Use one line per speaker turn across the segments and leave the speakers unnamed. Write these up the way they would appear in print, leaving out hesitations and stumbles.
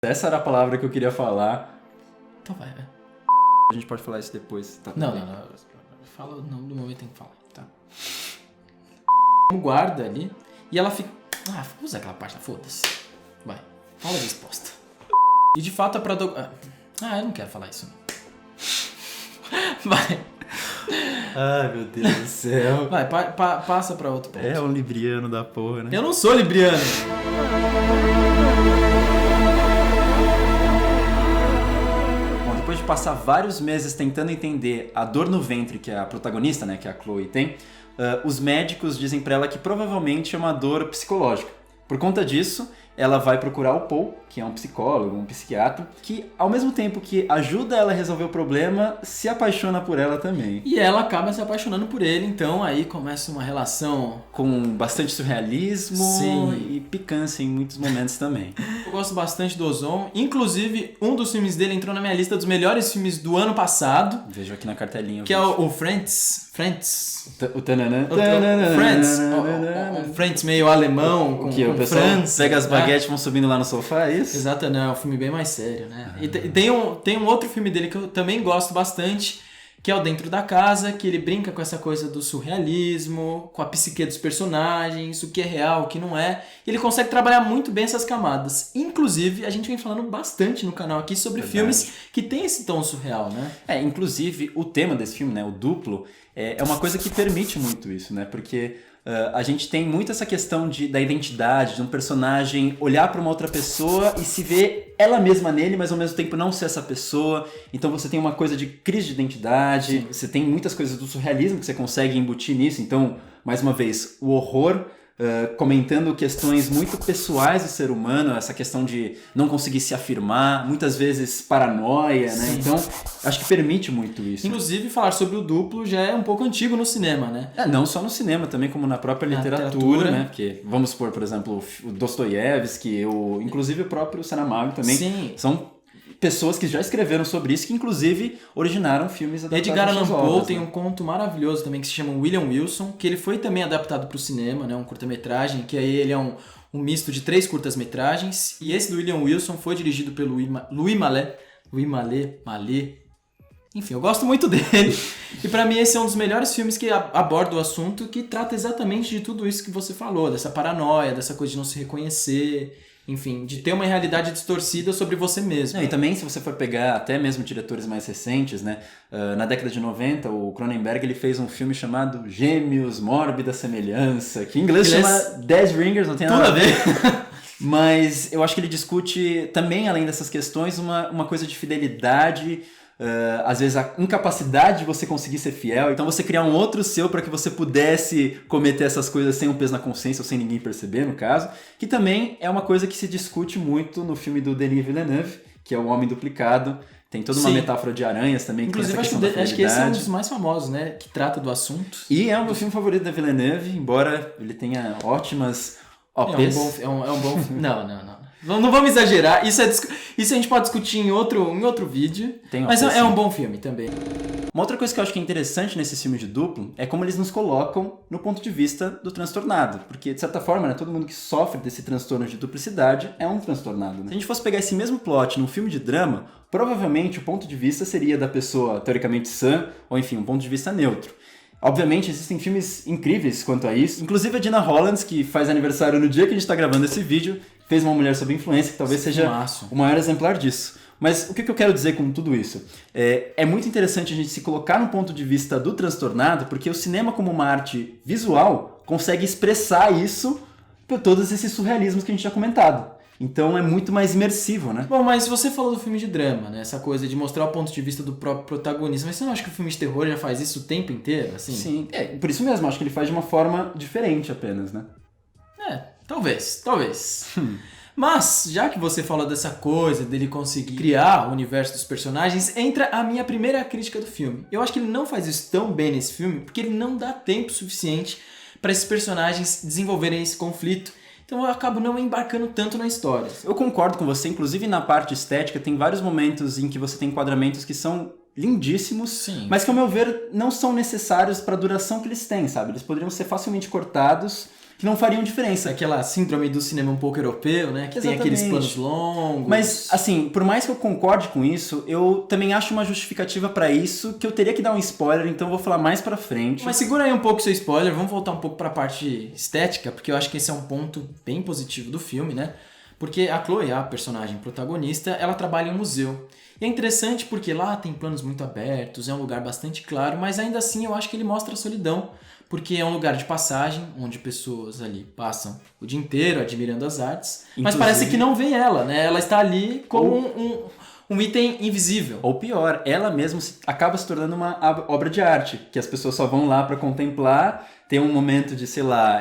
Essa era a palavra que eu queria falar.
Então vai.
A gente pode falar isso depois, tá?
Não. Fala o nome do momento tem que falar, tá? Guarda ali e ela fica... usa aquela parte, foda-se. Vai, fala a resposta. E de fato a protagonista... eu não quero falar isso. Vai.
Ai, meu Deus do céu.
Vai, passa pra outro ponto.
É um libriano da porra, né?
Eu não sou libriano.
Bom, depois de passar vários meses tentando entender a dor no ventre que a protagonista, né, que a Chloe tem, os médicos dizem pra ela que provavelmente é uma dor psicológica. Por conta disso, ela vai procurar o Paul, que é um psicólogo, um psiquiatra, que ao mesmo tempo que ajuda ela a resolver o problema, se apaixona por ela também.
E ela acaba se apaixonando por ele, então aí começa uma relação...
Com bastante surrealismo.
Sim.
E picância em muitos momentos também.
Eu gosto bastante do Ozon, inclusive um dos filmes dele entrou na minha lista dos melhores filmes do ano passado.
Vejo aqui na cartelinha.
Que é o Friends.
O Tananã.
O Friends meio alemão, com
o pessoal
França,
pega as baguetes e vão subindo lá no sofá, é isso?
Exato, não, é um filme bem mais sério, né? E tem um outro filme dele que eu também gosto bastante, que é o Dentro da Casa, que ele brinca com essa coisa do surrealismo, com a psique dos personagens, o que é real, o que não é. E ele consegue trabalhar muito bem essas camadas. Inclusive, a gente vem falando bastante no canal aqui sobre filmes que tem esse tom surreal, né?
Inclusive, o tema desse filme, né, o duplo, é uma coisa que permite muito isso, né? Porque a gente tem muito essa questão da identidade, de um personagem olhar para uma outra pessoa e se ver ela mesma nele, mas ao mesmo tempo não ser essa pessoa. Então você tem uma coisa de crise de identidade, sim. Você tem muitas coisas do surrealismo que você consegue embutir nisso. Então, mais uma vez, o horror... comentando questões muito pessoais do ser humano, essa questão de não conseguir se afirmar, muitas vezes paranoia, né? Então, acho que permite muito isso.
Inclusive, falar sobre o duplo já é um pouco antigo no cinema, né?
Não só no cinema, também como na própria literatura, né? Porque, vamos supor, por exemplo, o Dostoiévski, inclusive o próprio Saramago também. Sim. São pessoas que já escreveram sobre isso, que inclusive originaram filmes adaptados.
Edgar Allan Poe tem um conto maravilhoso também que se chama William Wilson, que ele foi também adaptado para o cinema, né, um curta-metragem, que aí ele é um misto de 3 curtas-metragens, e esse do William Wilson foi dirigido pelo Louis Malle. Enfim, eu gosto muito dele, e pra mim esse é um dos melhores filmes que aborda o assunto, que trata exatamente de tudo isso que você falou, dessa paranoia, dessa coisa de não se reconhecer... Enfim, de ter uma realidade distorcida sobre você mesmo.
E também, se você for pegar até mesmo diretores mais recentes, né? Na década de 90, o Cronenberg ele fez um filme chamado Gêmeos, Mórbida Semelhança, que em inglês chama Dead Ringers, não tem nada a ver. Mas eu acho que ele discute também, além dessas questões, uma coisa de fidelidade... às vezes a incapacidade de você conseguir ser fiel, então você criar um outro seu para que você pudesse cometer essas coisas sem um peso na consciência ou sem ninguém perceber, no caso, que também é uma coisa que se discute muito no filme do Denis Villeneuve, que é O Homem Duplicado. Tem toda uma metáfora de aranhas também.
Inclusive, acho que esse é um dos mais famosos, né, que trata do assunto.
E é o meu filme favorito da Villeneuve, embora ele tenha ótimas OPs.
É um bom filme. Não vamos exagerar, isso a gente pode discutir em outro vídeo, mas é um bom filme também.
Uma outra coisa que eu acho que é interessante nesses filmes de duplo é como eles nos colocam no ponto de vista do transtornado, porque de certa forma, né, todo mundo que sofre desse transtorno de duplicidade é um transtornado. Né? Se a gente fosse pegar esse mesmo plot num filme de drama, provavelmente o ponto de vista seria da pessoa teoricamente sã, ou enfim, um ponto de vista neutro. Obviamente, existem filmes incríveis quanto a isso. Inclusive a Dina Hollands, que faz aniversário no dia que a gente está gravando esse vídeo, fez Uma Mulher Sob Influência, que talvez seja o maior exemplar disso. Mas o que eu quero dizer com tudo isso? É muito interessante a gente se colocar no ponto de vista do transtornado, porque o cinema como uma arte visual consegue expressar isso por todos esses surrealismos que a gente já comentado. Então é muito mais imersivo, né?
Bom, mas você falou do filme de drama, né? Essa coisa de mostrar o ponto de vista do próprio protagonista. Mas você não acha que o filme de terror já faz isso o tempo inteiro, assim?
Sim, por isso mesmo. Acho que ele faz de uma forma diferente apenas, né?
Talvez. Mas, já que você falou dessa coisa, dele conseguir criar o universo dos personagens, entra a minha primeira crítica do filme. Eu acho que ele não faz isso tão bem nesse filme, porque ele não dá tempo suficiente para esses personagens desenvolverem esse conflito. Então eu acabo não embarcando tanto na história.
Eu concordo com você, inclusive na parte estética, tem vários momentos em que você tem enquadramentos que são lindíssimos, sim, mas que, ao meu ver, não são necessários para a duração que eles têm, sabe? Eles poderiam ser facilmente cortados que não fariam diferença.
Aquela síndrome do cinema um pouco europeu, né? Que
Exatamente.
tem aqueles planos longos.
Mas, assim, por mais que eu concorde com isso, eu também acho uma justificativa pra isso, que eu teria que dar um spoiler, então eu vou falar mais pra frente.
Mas segura aí um pouco seu spoiler, vamos voltar um pouco pra parte estética, porque eu acho que esse é um ponto bem positivo do filme, né? Porque a Chloe, a personagem protagonista, ela trabalha em um museu. E é interessante porque lá tem planos muito abertos, é um lugar bastante claro, mas ainda assim eu acho que ele mostra a solidão, porque é um lugar de passagem, onde pessoas ali passam o dia inteiro admirando as artes, mas parece que não vê ela, né? Ela está ali como um item invisível.
Ou pior, ela mesma acaba se tornando uma obra de arte, que as pessoas só vão lá pra contemplar, tem um momento de, sei lá,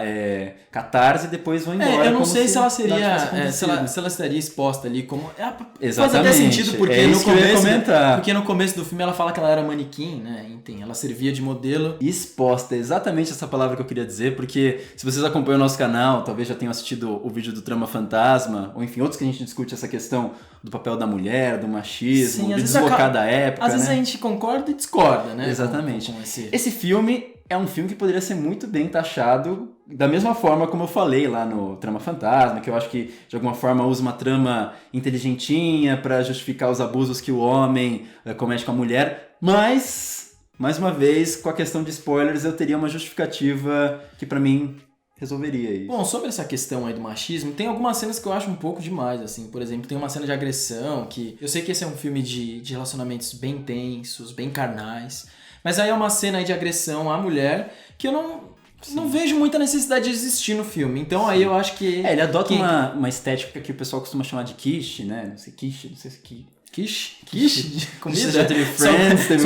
catarse e depois vão embora.
Eu não sei se ela seria,
nada tivesse acontecido.
se ela estaria exposta ali como...
Exatamente.
Faz até sentido, porque,
é isso que eu ia comentar.
Porque no começo do filme ela fala que ela era manequim, né? Enfim, ela servia de modelo.
Exposta, exatamente essa palavra que eu queria dizer, porque se vocês acompanham o nosso canal, talvez já tenham assistido o vídeo do Trama Fantasma, ou enfim, outros que a gente discute essa questão do papel da mulher, do machismo,
Sim,
de deslocar da época,
às vezes
né?
a gente concorda e discorda, né?
Exatamente.
Com
Esse filme é um filme que poderia ser muito bem taxado da mesma forma como eu falei lá no Trama Fantasma, que eu acho que de alguma forma usa uma trama inteligentinha pra justificar os abusos que o homem comete com a mulher, mas, mais uma vez, com a questão de spoilers, eu teria uma justificativa que pra mim resolveria isso.
Bom, sobre essa questão aí do machismo, tem algumas cenas que eu acho um pouco demais, assim. Por exemplo, tem uma cena de agressão que... Eu sei que esse é um filme de relacionamentos bem intensos, bem carnais, mas aí é uma cena aí de agressão à mulher que eu não vejo muita necessidade de existir no filme. Então aí eu acho que...
Ele adota uma estética que o pessoal costuma chamar de quiche, né? Não sei se que...
Quiche? Comida?
Já teve Friends, teve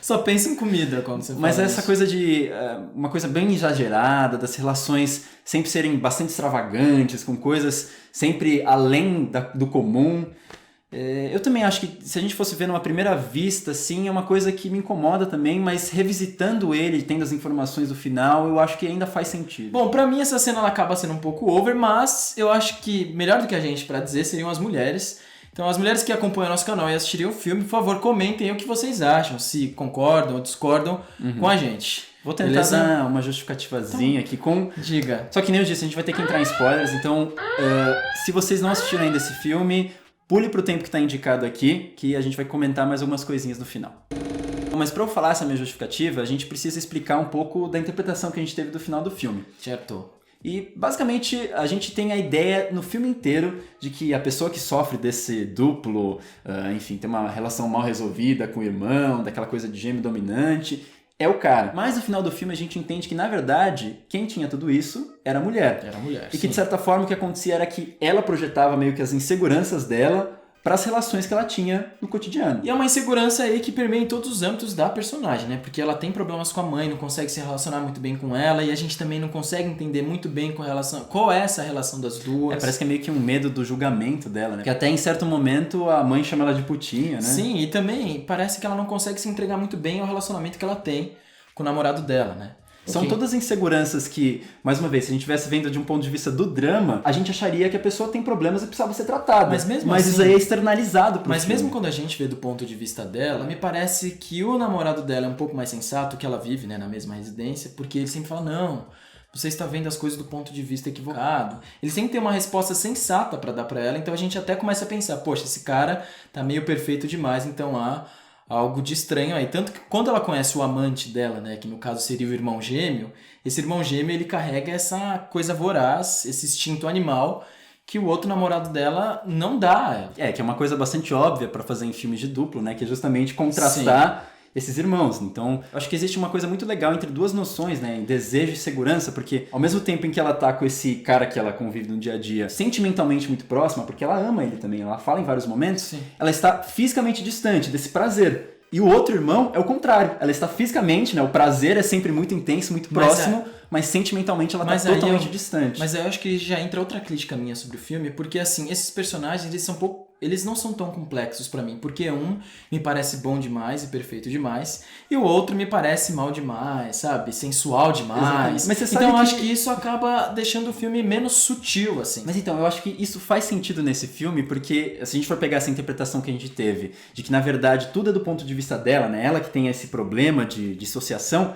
só pensa em comida quando você fala.
Mas essa
isso.
coisa de... uma coisa bem exagerada, das relações sempre serem bastante extravagantes, com coisas sempre além do comum. Eu também acho que se a gente fosse ver numa primeira vista, sim, é uma coisa que me incomoda também, mas revisitando ele, tendo as informações do final, eu acho que ainda faz sentido.
Bom, pra mim essa cena ela acaba sendo um pouco over, mas eu acho que melhor do que a gente pra dizer seriam as mulheres. Então as mulheres que acompanham nosso canal e assistiriam o filme, por favor, comentem aí o que vocês acham, se concordam ou discordam com a gente.
Vou tentar dar uma justificativazinha aqui com...
Diga.
Só que nem eu disse, a gente vai ter que entrar em spoilers, então se vocês não assistiram ainda esse filme... Pule pro tempo que está indicado aqui, que a gente vai comentar mais algumas coisinhas no final. Mas para eu falar essa minha justificativa, a gente precisa explicar um pouco da interpretação que a gente teve do final do filme.
Certo.
E basicamente a gente tem a ideia no filme inteiro de que a pessoa que sofre desse duplo, enfim, tem uma relação mal resolvida com o irmão, daquela coisa de gêmeo dominante... é o cara. Mas no final do filme a gente entende que, na verdade, quem tinha tudo isso era a mulher.
Era a mulher,
E que, de certa forma, o que acontecia era que ela projetava meio que as inseguranças dela para as relações que ela tinha no cotidiano.
E é uma insegurança aí que permeia em todos os âmbitos da personagem, né? Porque ela tem problemas com a mãe, não consegue se relacionar muito bem com ela, e a gente também não consegue entender muito bem qual é essa relação das duas.
Parece que é meio que um medo do julgamento dela, né? Que até em certo momento a mãe chama ela de putinha, né?
Sim, e também parece que ela não consegue se entregar muito bem ao relacionamento que ela tem com o namorado dela, né?
São todas inseguranças que, mais uma vez, se a gente estivesse vendo de um ponto de vista do drama, a gente acharia que a pessoa tem problemas e precisava ser tratada.
Mas mesmo
mas
assim,
isso aí é externalizado pro
Mas
filme.
mesmo quando a gente vê do ponto de vista dela, me parece que o namorado dela é um pouco mais sensato, que ela vive, né, na mesma residência, porque ele sempre fala, não, você está vendo as coisas do ponto de vista equivocado. Ele sempre tem uma resposta sensata pra dar pra ela, então a gente até começa a pensar, poxa, esse cara tá meio perfeito demais, então há algo de estranho aí. Tanto que quando ela conhece o amante dela, né, que no caso seria o irmão gêmeo, esse irmão gêmeo ele carrega essa coisa voraz, esse instinto animal que o outro namorado dela não dá.
Que é uma coisa bastante óbvia pra fazer em filmes de duplo, né, que é justamente contrastar esses irmãos. Então, eu acho que existe uma coisa muito legal entre duas noções, né, desejo e segurança, porque ao mesmo tempo em que ela tá com esse cara que ela convive no dia a dia, sentimentalmente muito próxima, porque ela ama ele também, ela fala em vários momentos, ela está fisicamente distante desse prazer. E o outro irmão é o contrário, ela está fisicamente, né, o prazer é sempre muito intenso, muito próximo, mas sentimentalmente ela está totalmente distante.
Mas eu acho que já entra outra crítica minha sobre o filme, porque assim, esses personagens, eles não são tão complexos pra mim, porque um me parece bom demais e perfeito demais, e o outro me parece mal demais, sabe? Sensual demais.
Exatamente. Mas você sabe
então eu acho que isso acaba deixando o filme menos sutil, assim.
Mas então, eu acho que isso faz sentido nesse filme, porque se a gente for pegar essa interpretação que a gente teve, de que na verdade tudo é do ponto de vista dela, né? Ela que tem esse problema de dissociação,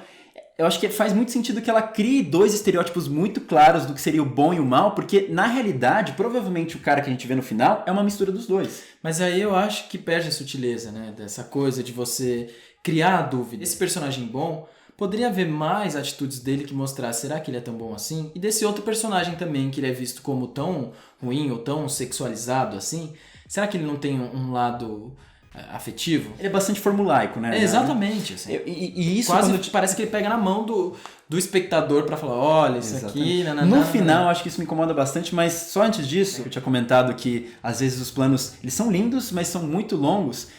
eu acho que faz muito sentido que ela crie dois estereótipos muito claros do que seria o bom e o mal, porque na realidade, provavelmente o cara que a gente vê no final é uma mistura dos dois.
Mas aí eu acho que perde a sutileza, né? Dessa coisa de você criar a dúvida. Esse personagem bom, poderia haver mais atitudes dele que mostrasse, será que ele é tão bom assim? E desse outro personagem também, que ele é visto como tão ruim ou tão sexualizado assim, será que ele não tem um lado afetivo?
Ele é bastante formulaico, né?
Exatamente. Assim.
E isso
quase parece que ele pega na mão do espectador pra falar, olha, isso aqui...
No final, acho que isso me incomoda bastante, mas só antes disso, eu tinha comentado que às vezes os planos, eles são lindos, mas são muito longos.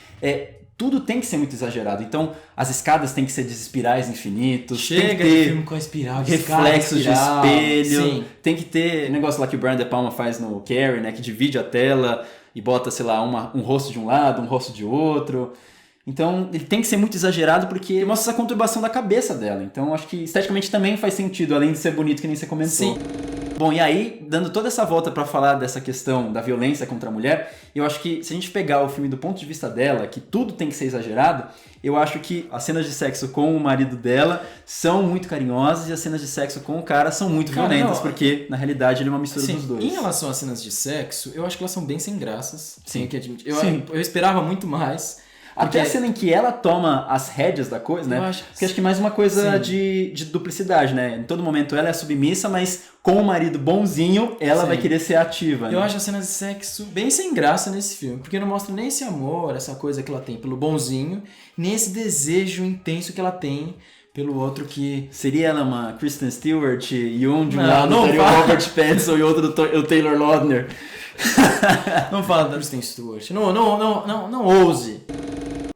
Tudo tem que ser muito exagerado. Então, as escadas têm que ser de espirais infinitos.
Chega
tem que ter
de filme com espiral, de
reflexos de espelho.
Sim.
Tem que ter negócio lá que o Brian De Palma faz no Carrie, né? Que divide a tela e bota, sei lá, um rosto de um lado, um rosto de outro. Então, ele tem que ser muito exagerado porque mostra essa conturbação da cabeça dela. Então, acho que esteticamente também faz sentido, além de ser bonito, que nem você comentou.
Sim.
Bom, e aí, dando toda essa volta pra falar dessa questão da violência contra a mulher, eu acho que se a gente pegar o filme do ponto de vista dela, que tudo tem que ser exagerado, eu acho que as cenas de sexo com o marido dela são muito carinhosas e as cenas de sexo com o cara são muito violentas, porque na realidade ele é uma mistura dos dois.
Em relação às cenas de sexo, eu acho que elas são bem sem graças, tenho que admitir. Eu esperava muito mais.
Até a cena em que ela toma as rédeas da coisa, né? Porque acho que mais uma coisa de duplicidade, né? Em todo momento ela é submissa, mas com o marido bonzinho, ela vai querer ser ativa.
Eu
né?
acho as cenas de sexo bem sem graça nesse filme, porque não mostra nem esse amor, essa coisa que ela tem pelo bonzinho, nem esse desejo intenso que ela tem pelo outro que...
Seria ela uma Kristen Stewart e um de um
Não,
lado
não
estaria o
fala.
Robert Pattinson e outro o Taylor Lautner.
Não fala da Kristen Stewart. Não ouse.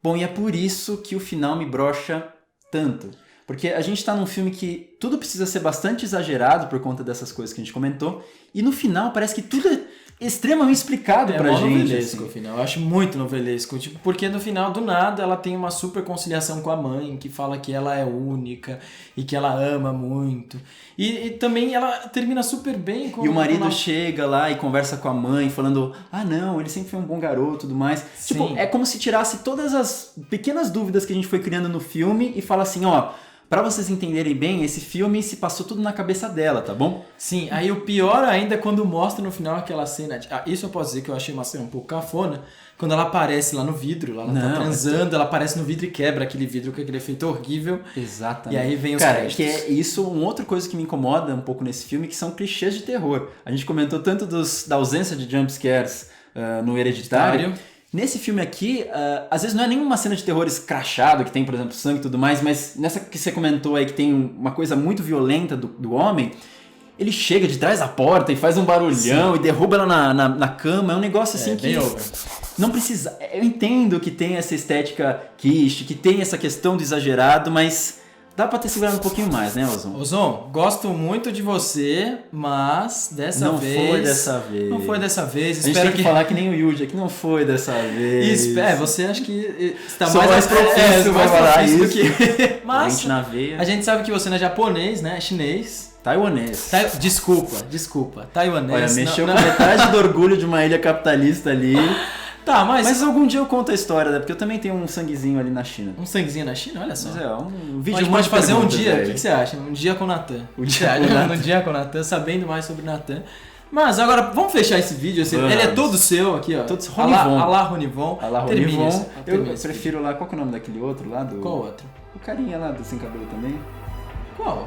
Bom, e é por isso que o final me brocha tanto. Porque a gente tá num filme que tudo precisa ser bastante exagerado por conta dessas coisas que a gente comentou. E no final parece que tudo é extremamente explicado pra gente.
Novelesco, assim. Final. Eu acho muito novelesco. Tipo, porque no final, do nada, ela tem uma super conciliação com a mãe, que fala que ela é única e que ela ama muito. E também ela termina super bem com...
E o marido chega lá e conversa com a mãe, falando, ah não, ele sempre foi um bom garoto e tudo mais.
Sim.
Tipo, é como se tirasse todas as pequenas dúvidas que a gente foi criando no filme e fala assim, ó... Pra vocês entenderem bem, esse filme se passou tudo na cabeça dela, tá bom?
Sim, aí o pior ainda é quando mostra no final aquela cena... isso eu posso dizer que eu achei uma cena um pouco cafona. Quando ela aparece lá no vidro, ela tá transando, ela aparece no vidro e quebra aquele vidro com aquele efeito horrível.
Exatamente.
E aí vem os
créditos. Que é isso, uma outra coisa que me incomoda um pouco nesse filme, que são clichês de terror. A gente comentou tanto da ausência de jumpscares no Hereditário. Nesse filme aqui, às vezes não é nenhuma cena de terror escrachado, que tem, por exemplo, sangue e tudo mais, mas nessa que você comentou aí, que tem uma coisa muito violenta do homem, ele chega de trás da porta e faz um barulhão e derruba ela na cama. É um negócio assim que... Não precisa... Eu entendo que tem essa estética quiche, que tem essa questão do exagerado, mas... Dá pra ter segurado um pouquinho mais, né, Ozon?
Ozon, gosto muito de você, mas
não foi dessa vez.
Não foi dessa vez.
A gente tem que falar que nem o Yuji, que não foi dessa vez.
Você acha que está
mais propício pra falar isso.
Do que... Mas
gente na veia.
A gente sabe que você não é japonês, né? É chinês.
Taiwanês.
Desculpa. Taiwanês.
Olha, mexeu com metade do orgulho de uma ilha capitalista ali.
Tá, mas
algum dia eu conto a história, né? Porque eu também tenho um sanguezinho ali na China.
Um sanguezinho na China? Olha só.
Mas um vídeo
pode fazer um dia.
Velho.
O que você acha? Um dia com o Natan.
Um dia
com o Natan, sabendo mais sobre o Natan. Mas agora, vamos fechar esse vídeo. Ele é todo seu aqui, ó.
Todos Ronivon.
Alá Ronivon.
Eu prefiro lá... Qual que é o nome daquele outro lá?
Qual outro?
O carinha lá do Sem Cabelo também.
Qual?